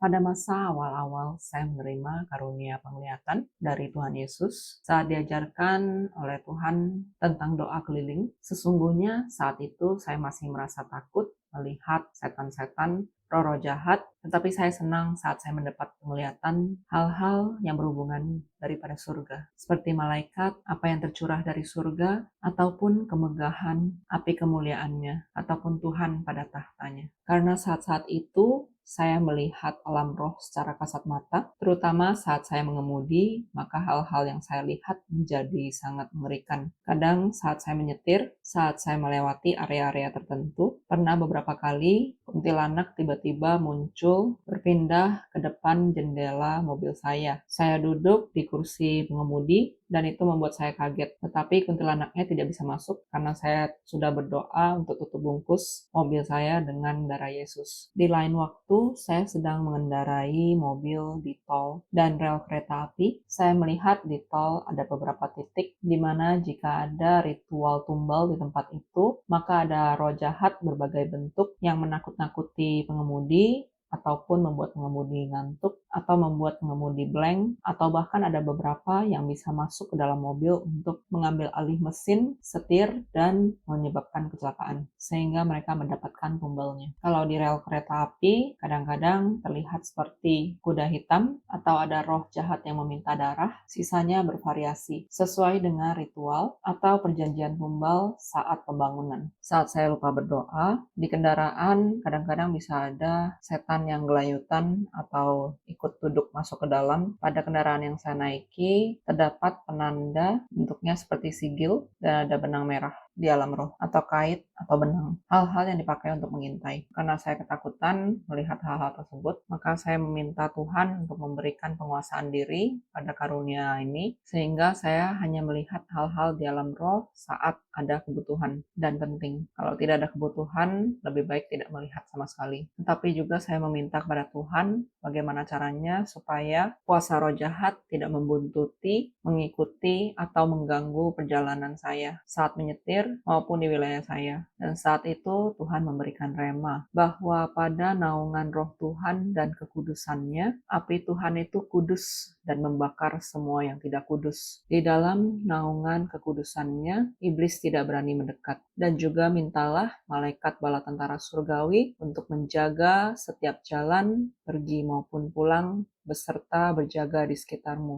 Pada masa awal-awal saya menerima karunia penglihatan dari Tuhan Yesus saat diajarkan oleh Tuhan tentang doa keliling. Sesungguhnya saat itu saya masih merasa takut melihat setan-setan, roh-roh jahat, tetapi saya senang saat saya mendapat penglihatan hal-hal yang berhubungan daripada surga, seperti malaikat, apa yang tercurah dari surga, ataupun kemegahan api kemuliaannya, ataupun Tuhan pada tahtanya. Karena saat-saat itu saya melihat alam roh secara kasat mata, terutama saat saya mengemudi, maka hal-hal yang saya lihat menjadi sangat mengerikan. Kadang saat saya menyetir, saat saya melewati area-area tertentu, pernah beberapa kali kuntilanak tiba-tiba muncul berpindah ke depan jendela mobil saya. Saya duduk di kursi pengemudi dan itu membuat saya kaget. Tetapi kuntilanaknya tidak bisa masuk karena saya sudah berdoa untuk tutup bungkus mobil saya dengan darah Yesus. Di lain waktu, saya sedang mengendarai mobil di tol dan rel kereta api. Saya melihat di tol ada beberapa titik di mana jika ada ritual tumbal di tempat itu, maka ada roh jahat berbagai bentuk yang menakut-nakuti pengemudi, ataupun membuat pengemudi ngantuk, atau membuat pengemudi blank, atau bahkan ada beberapa yang bisa masuk ke dalam mobil untuk mengambil alih mesin, setir, dan menyebabkan kecelakaan, sehingga mereka mendapatkan tumbalnya. Kalau di rel kereta api, kadang-kadang terlihat seperti kuda hitam, atau ada roh jahat yang meminta darah, sisanya bervariasi, sesuai dengan ritual atau perjanjian tumbal saat pembangunan. Saat saya lupa berdoa, di kendaraan kadang-kadang bisa ada setan yang gelayutan atau ikut duduk masuk ke dalam. Pada kendaraan yang saya naiki, terdapat penanda bentuknya seperti sigil dan ada benang merah di alam roh atau kait atau benang. Hal-hal yang dipakai untuk mengintai. Karena saya ketakutan melihat hal-hal tersebut, maka saya meminta Tuhan untuk memberikan penguasaan diri pada karunia ini, sehingga saya hanya melihat hal-hal di alam roh saat ada kebutuhan dan penting. Kalau tidak ada kebutuhan, lebih baik tidak melihat sama sekali. Tetapi juga saya meminta kepada Tuhan bagaimana caranya supaya kuasa roh jahat tidak membuntuti, mengikuti, atau mengganggu perjalanan saya saat menyetir maupun di wilayah saya. Dan saat itu Tuhan memberikan rema bahwa pada naungan roh Tuhan dan kekudusannya, api Tuhan itu kudus dan membakar semua yang tidak kudus. Di dalam naungan kekudusannya, iblis tidak berani mendekat. Dan juga mintalah malaikat bala tentara surgawi untuk menjaga setiap jalan, pergi maupun pulang, beserta berjaga di sekitarmu.